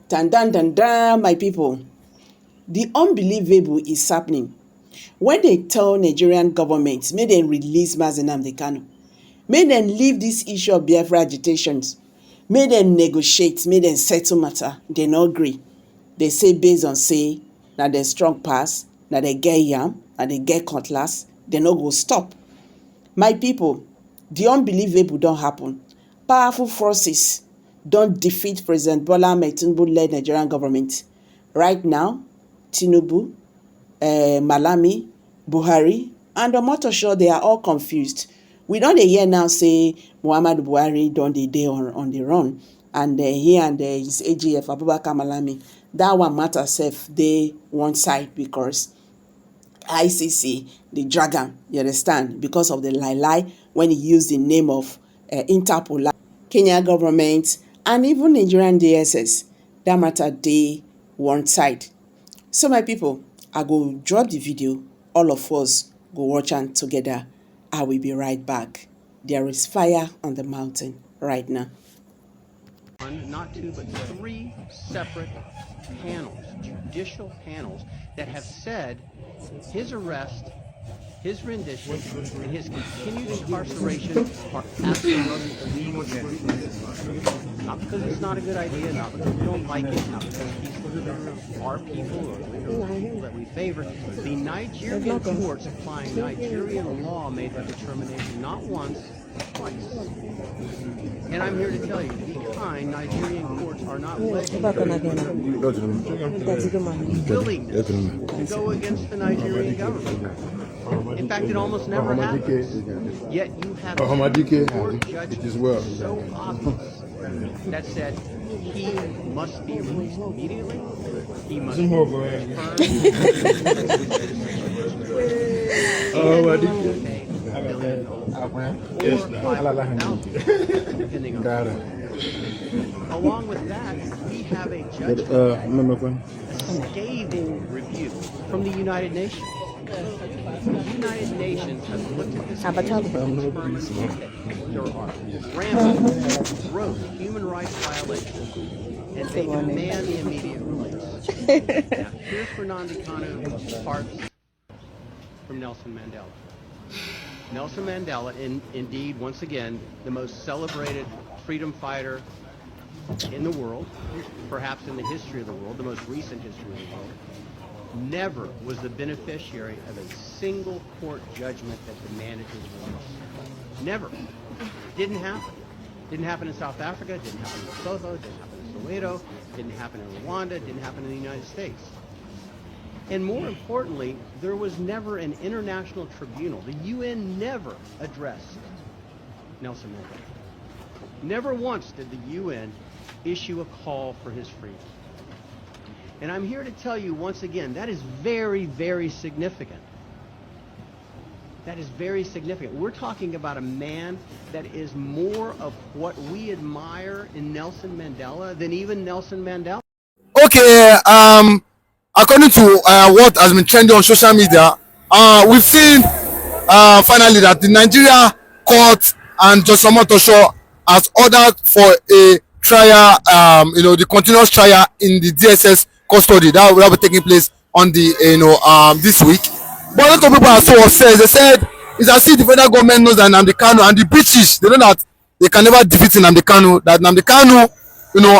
Dan dan dan dan, my people. The unbelievable is happening. When they tell Nigerian government, may they release Mazi Nnamdi Kanu, may them leave this issue of Biafra agitations, may them negotiate, may them settle matter, they no agree. They say based on say, now they strong pass, now they get yam, and they get cutlass, they no go stop. My people, the unbelievable don't happen. Powerful forces don't defeat President Bola Ahmed Tinubu-led Nigerian government. Right now, Tinubu, Malami, Buhari, and Omotosho, they are all confused. We don't hear now say Muhammadu Buhari don't dey on the run, and he and his AGF Abubakar Malami, that one matter self they one side because ICC the dragon, you understand, because of the lie when he used the name of Interpol, Kenya government, and even Nigerian DSS. That matter they one side. So my people, I go drop the video, all of us go watch and together. I will be right back. There is fire on the mountain right now. Not two, but three separate panels, judicial panels, that have said his arrest, his rendition, and his continued incarceration are absolutely illegal. Not because it's not a good idea, not because we don't like it, not because he's our people or people that we favor. The Nigerian courts applying Nigerian law made that determination not once, twice. And I'm here to tell you, be kind, Nigerian courts are not willing to go against the Nigerian government. In fact, it almost never happens. Yet you have court judges so obvious that said he must be released immediately. He must be Along with that, we have a judgment, a scathing review from the United Nations. The United Nations has looked at this case and determined that there are rampant, gross human rights violations, and they demand the immediate release. Now, here's for Nnamdi Kanu parts from Nelson Mandela. Nelson Mandela, indeed, once again, the most celebrated freedom fighter in the world, perhaps in the history of the world, the most recent history of the world, never was the beneficiary of a single court judgment that demanded his release. Never. Didn't happen. Didn't happen in South Africa, didn't happen in Lesotho, didn't happen in Soweto, didn't happen in Rwanda, didn't happen in the United States. And more importantly, there was never an international tribunal. The UN never addressed Nelson Mandela. Never once did the UN issue a call for his freedom. And I'm here to tell you once again, that is very, very significant. That is very significant. We're talking about a man that is more of what we admire in Nelson Mandela than even Nelson Mandela. Okay, according to what has been trending on social media, we've seen finally that the Nigeria court and Judge Omotosho has ordered for a trial, the continuous trial in the DSS custody that will be taking place on the, this week. But a lot of people are so upset. They said it's as if the federal government knows that Nnamdi Kanu and the British, they know that they can never defeat Nnamdi Kanu. That Nnamdi Kanu,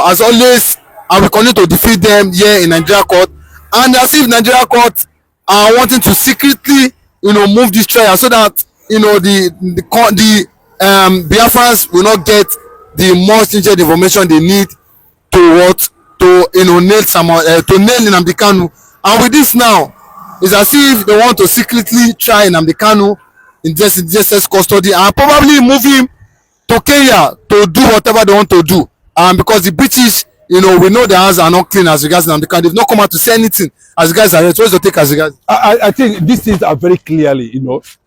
has always and we continue to defeat them here in Nigeria court. And as if Nigeria court are wanting to secretly, move this trial so that the Biafrans will not get the most stringent information they need nail Nnamdi Kanu. And with this now, it's as if they want to secretly try Nnamdi Kanu in DSS custody and probably move him to Kenya to do whatever they want to do. Because the British, we know their hands are not clean as regards Nnamdi Kanu. They've not come out to say anything as regards arrest. What's your take as regards? I think these things are very clearly,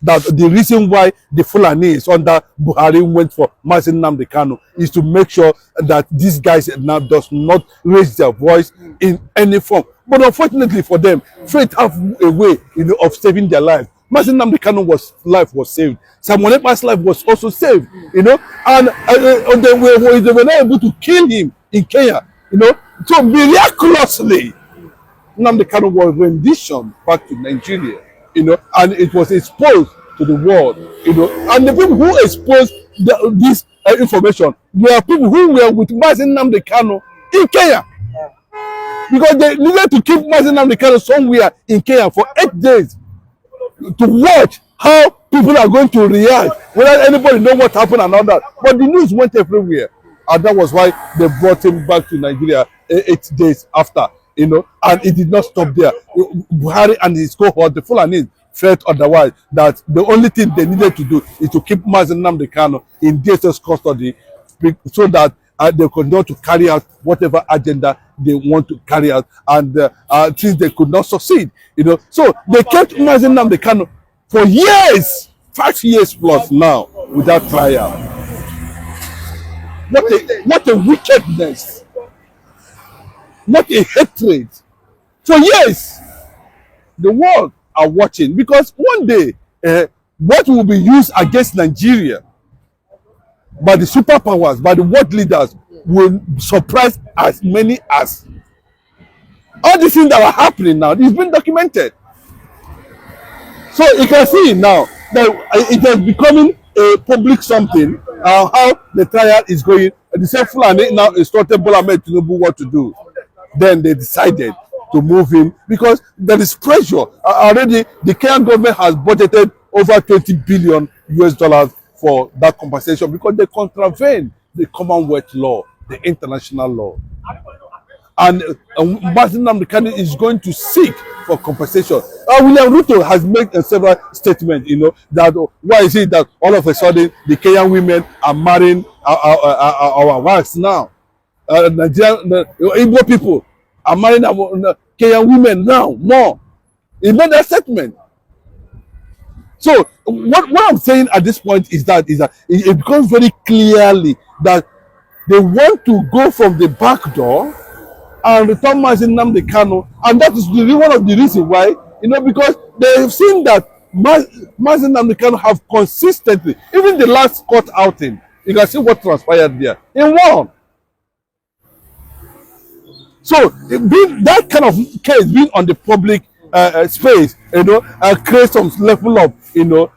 that the reason why the Fulani is under Buhari went for Mazi Nnamdi Kanu is to make sure that these guys now does not raise their voice in any form. But unfortunately for them, faith have a way, of saving their life. Mazi Nnamdi Kanu's life was saved. Samuel Ekpa's life was also saved, and they were not able to kill him in Kenya. You know, so miraculously, Nnamdi Kanu was renditioned back to Nigeria, you know, and it was exposed to the world, you know, and the people who exposed this information were people who were with Mazi Nnamdi Kanu in Kenya, because they needed to keep Mazi Nnamdi Kanu somewhere in Kenya for 8 days to watch how people are going to react, whether anybody know what happened and all that. But the news went everywhere, and that was why they brought him back to Nigeria 8 days after, you know, and it did not stop there. Buhari and his cohort, the Fulani, felt otherwise, that the only thing they needed to do is to keep Mazi Nnamdi Kanu in DSS custody, so that they could not to carry out whatever agenda they want to carry out, and since they could not succeed, you know, so they kept Mazi Nnamdi Kanu for years, 5 years plus now, without trial. What a wickedness, what a hatred. For years, the world are watching, because one day, what will be used against Nigeria by the superpowers, by the world leaders, will surprise as many as all these things that are happening now. It's been documented. So you can see now that it is becoming a public something, how the trial is going. The same Fulani now instructed Bola Ahmed Tinubu what to do. Then they decided to move him, because there is pressure. Already the Kenyan government has budgeted over $20 billion for that compensation, because they contravene the Commonwealth law, the international law. And Mazi Nnamdi Kanu is going to seek for compensation. William Ruto has made several statements, you know, that why is it that all of a sudden the Kenyan women are marrying our wives now? Nigerian, Igbo people are marrying our Kenyan women now more. He made that statement. So what I'm saying at this point is that it becomes very clearly that they want to go from the back door and return Mazi Nnamdi Kanu, and that is one of the reasons why, you know, because they have seen that Mazi Nnamdi Kanu have consistently, even the last court outing, you can see what transpired there. He won. So that kind of case being on the public space, you know, creates some level of, you know,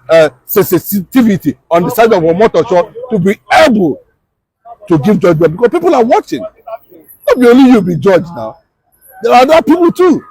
sensitivity on the side of Omotosho to be able to give judgment, because people are watching. Not only you be judged now, there are other people too.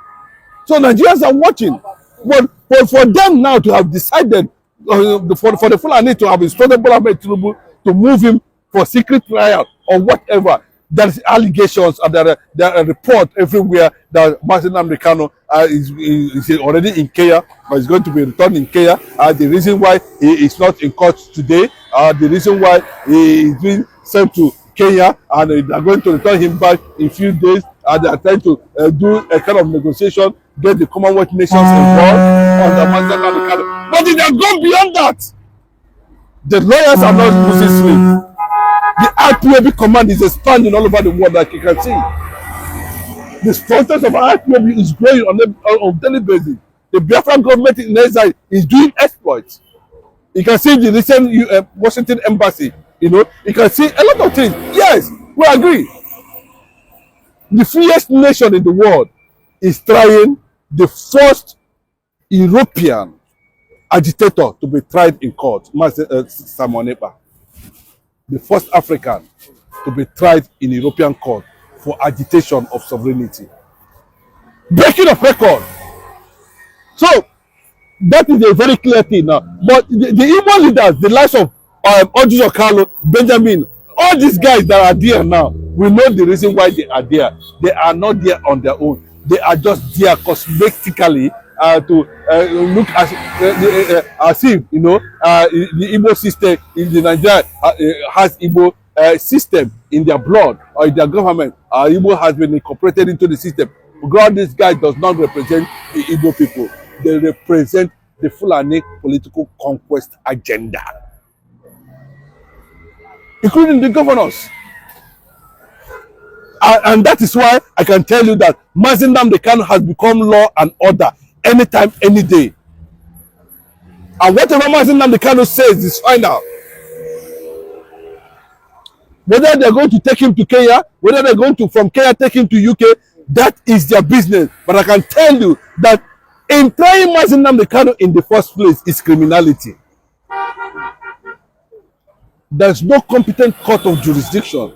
So Nigerians are watching. But for them now to have decided, for the Fulani to have instructed Bola Ahmed Tinubu to move him for secret trial or whatever, there is allegations and there are reports everywhere that Mazi Nnamdi Kanu is already in Kenya, but is going to be returned in Kenya. The reason why he is not in court today, the reason why he is being sent to Kenya, and they are going to return him back in a few days, and they are trying to do a kind of negotiation, get the Commonwealth nations involved on the Mazi Nnamdi Kanu. But they have gone beyond that. The lawyers are not losing sleep. The IPOB command is expanding all over the world, like you can see. The strength of IPOB is growing on a daily basis. The Biafran government in exile is doing exploits. You can see the recent Washington embassy. You know, you can see a lot of things. Yes, we agree. The freest nation in the world is trying the first European agitator to be tried in court, Simon Ekpa. The first African to be tried in European court for agitation of sovereignty. Breaking of record. So, that is a very clear thing now. But the Igbo leaders, the likes of Ojuzo Kalu, Benjamin, all these guys that are there now, we know the reason why they are there. They are not there on their own. They are just there cosmetically to look as if, you know, the Igbo system in the Nigeria has Igbo system in their blood or in their government. Igbo has been incorporated into the system. God, this guy does not represent the Igbo people. They represent the Fulani political conquest agenda, including the governors. And that is why I can tell you that Mazi Nnamdi Kanu has become law and order anytime, any day. And whatever Mazi Nnamdi Kanu says is final. Whether they're going to take him to Kenya, whether they're going to from Kenya take him to UK, that is their business. But I can tell you that in trying Mazi Nnamdi Kanu in the first place is criminality. There's no competent court of jurisdiction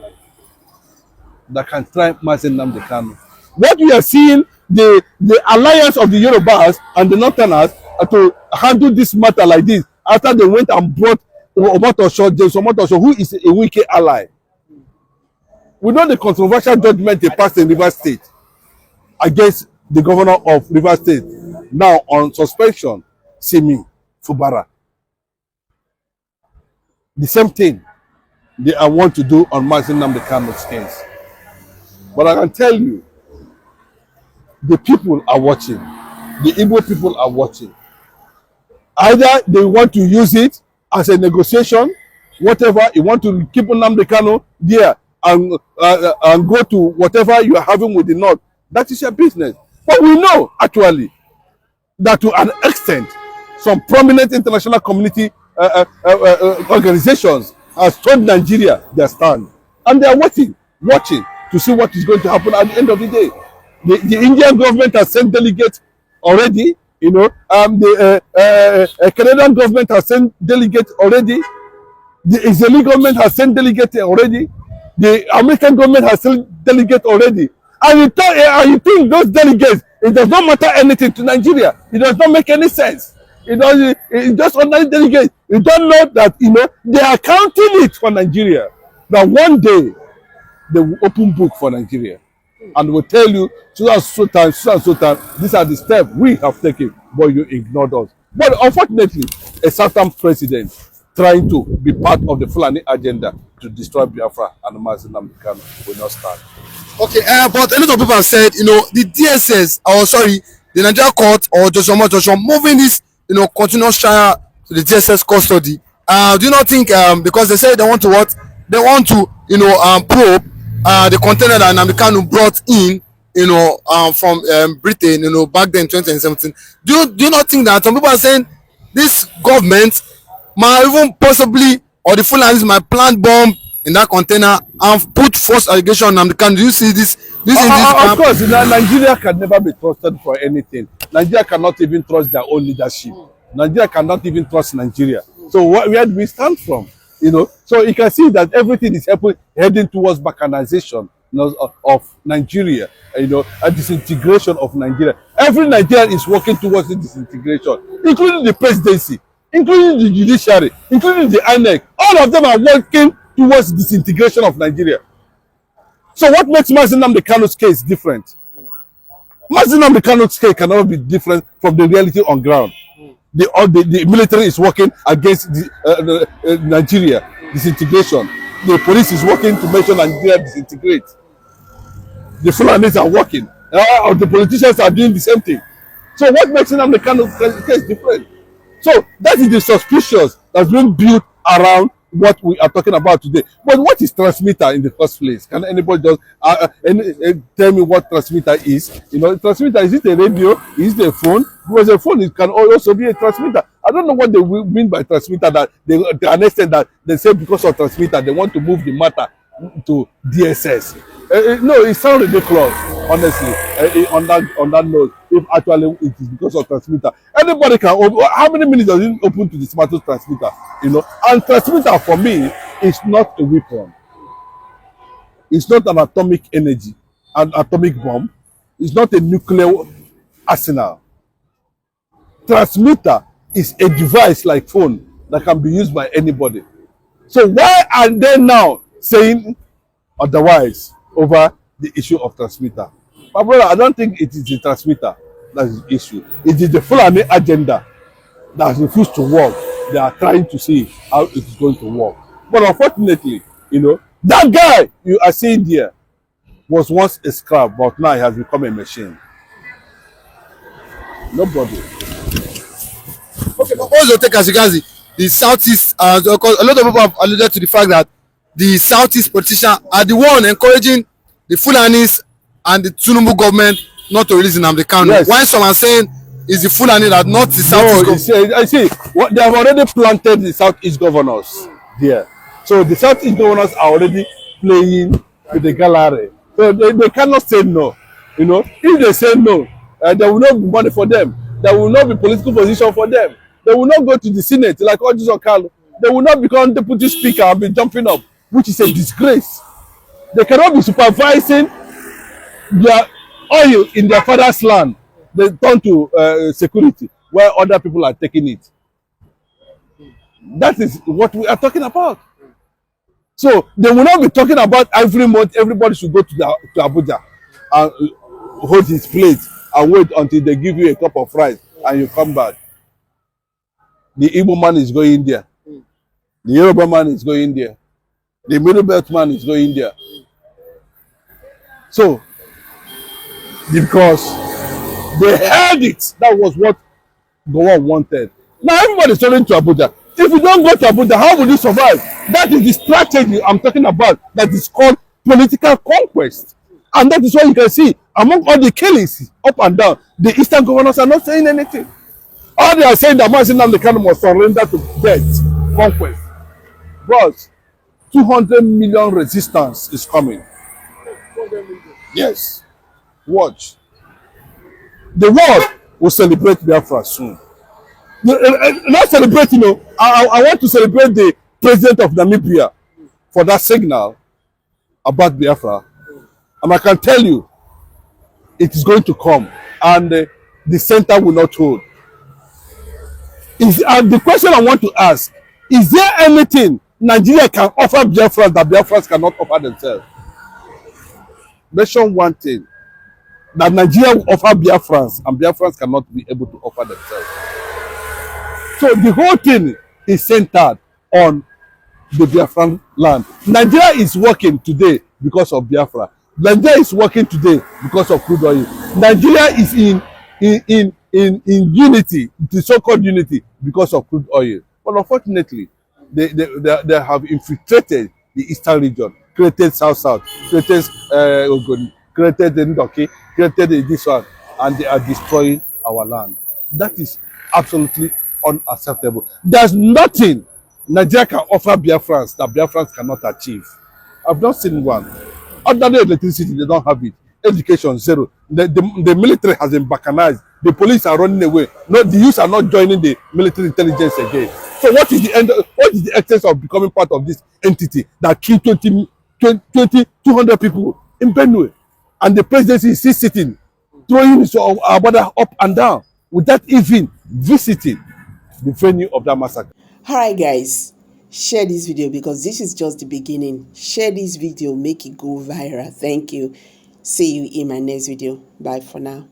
that can try Mazi Nnamdi Kanu. What we are seeing, the alliance of the Yorubas and the Northerners to handle this matter like this, after they went and brought James Omotosho, who is a wicked ally. We know the controversial judgment they passed in Rivers State against the governor of Rivers State, now on suspension, Simi Fubara. The same thing they want to do on Mazi Nnamdi Kanu's case. But I can tell you, the people are watching. The Igbo people are watching. Either they want to use it as a negotiation, whatever, you want to keep Nnamdi Kanu there and go to whatever you are having with the North. That is your business. But we know, actually, that to an extent, some prominent international community organizations have told Nigeria their stand. And they are watching to see what is going to happen at the end of the day. The Indian government has sent delegates already. You know, the Canadian government has sent delegates already. The Israeli government has sent delegates already. The American government has sent delegates already. And you think those delegates, it does not matter anything to Nigeria. It does not make any sense. It's just ordinary delegates. You don't know that, you know, they are counting it for Nigeria. That one day, they will open book for Nigeria. And will tell you, so and so time, these are the steps we have taken, but you ignored us. But unfortunately, a certain president trying to be part of the Fulani agenda to destroy Biafra and Mazi Nnamdi Kanu will not stand. Okay, but a lot of people have said, you know, the DSS, or sorry, the Nigerian court or Joshua moving this, you know, continuous trial to the DSS custody. Do you not think, because they say they want to what? They want to, you know, probe the container that Nnamdi Kanu brought in, you know, from Britain, you know, back then 2017. Do you not think that some people are saying this government might even possibly, or the Fulanis might plant bomb in that container and put false allegation on Nnamdi Kanu? Do you see this? Of course, Nigeria can never be trusted for anything. Nigeria cannot even trust their own leadership. Nigeria cannot even trust Nigeria. So where do we stand from? You know, so you can see that everything is heading towards balkanization, you know, of Nigeria, you know, a disintegration of Nigeria. Every Nigerian is working towards the disintegration, including the presidency, including the judiciary, including the INEC. All of them are working towards disintegration of Nigeria. So what makes Mazi Nnamdi Kanu's case different? Mazi Nnamdi Kanu's case cannot be different from the reality on ground. The military is working against Nigeria disintegration. The police is working to make sure Nigeria disintegrate. The Fulanis are working. The politicians are doing the same thing. So what makes Nnamdi Kanu's case different? So that is the suspicious that's been built around what we are talking about today. But what is transmitter in the first place? Can anybody just tell me what transmitter is? You know, transmitter, is it a radio? Is it a phone? Because a phone, it can also be a transmitter. I don't know what they mean by transmitter, that they understand that they say because of transmitter they want to move the matter to DSS. No, it sounds ridiculous, honestly, on that note, if actually it is because of transmitter. Anybody can open. How many minutes does it open to the smartest transmitter? You know, and transmitter for me is not a weapon. It's not an atomic energy, an atomic bomb. It's not a nuclear arsenal. Transmitter is a device like phone that can be used by anybody. So why are they now saying otherwise over the issue of transmitter? My brother, I don't think it is the transmitter that is the issue. It is the Fulani agenda that has refused to work. They are trying to see how it is going to work. But unfortunately, you know, that guy you are seeing there was once a scrap, but now he has become a machine. Nobody. Okay, but also take as regards the Southeast, because a lot of people have alluded to the fact that the Southeast politicians are the one encouraging the Fulanis and the Tinubu government not to release Nnamdi Kanu. Yes. Why some are saying it's the Fulani that not the Southeast government? I see. They have already planted the Southeast governors there. So the Southeast governors are already playing with the gallery. So they cannot say no. You know, if they say no, there will not be money for them. There will not be political position for them. They will not go to the Senate like Ojus Okalo. They will not become deputy speaker and be jumping up, which is a disgrace. They cannot be supervising their oil in their father's land. They turn to security where other people are taking it. That is what we are talking about. So they will not be talking about every month everybody should go to Abuja and hold his plate and wait until they give you a cup of rice and you come back. The Igbo man is going there. The Yoruba man is going there. The Middle Belt man is going there. So, because they heard it, that was what Gowon wanted. Now everybody is turning to Abuja. If you don't go to Abuja, how will you survive? That is the strategy I'm talking about. That is called political conquest. And that is why you can see among all the killings up and down, the Eastern governors are not saying anything. All they are saying that Mazi Nnamdi Kanu must surrender to death, conquest. But 200 million resistance is coming. Yes. Watch. The world will celebrate Biafra soon. Not celebrate, you know, I want to celebrate the president of Namibia for that signal about Biafra. And I can tell you, it is going to come. And the center will not hold. And the question I want to ask, is there anything Nigeria can offer Biafrans that Biafrans cannot offer themselves? Mention one thing that Nigeria will offer Biafrans and Biafrans cannot be able to offer themselves. So the whole thing is centered on the Biafran land. Nigeria is working today because of Biafra. Nigeria is working today because of crude oil. Nigeria is in unity, the so-called unity, because of crude oil. But unfortunately, they have infiltrated the eastern region, created South, created Ogoni, created the Ndoki, created this one, and they are destroying our land. That is absolutely unacceptable. There's nothing Nigeria can offer Biafrans that Biafrans cannot achieve. I've not seen one. Other than electricity, they don't have it. Education, zero. The military has been balkanized. The police are running away. No, the youths are not joining the military intelligence again. So what is the end? What is the essence of becoming part of this entity that killed 200 people in Benue? And the presidency is still sitting, throwing our border up and down without even visiting the venue of that massacre. All right, guys, share this video because this is just the beginning. Share this video, make it go viral. Thank you. See you in my next video. Bye for now.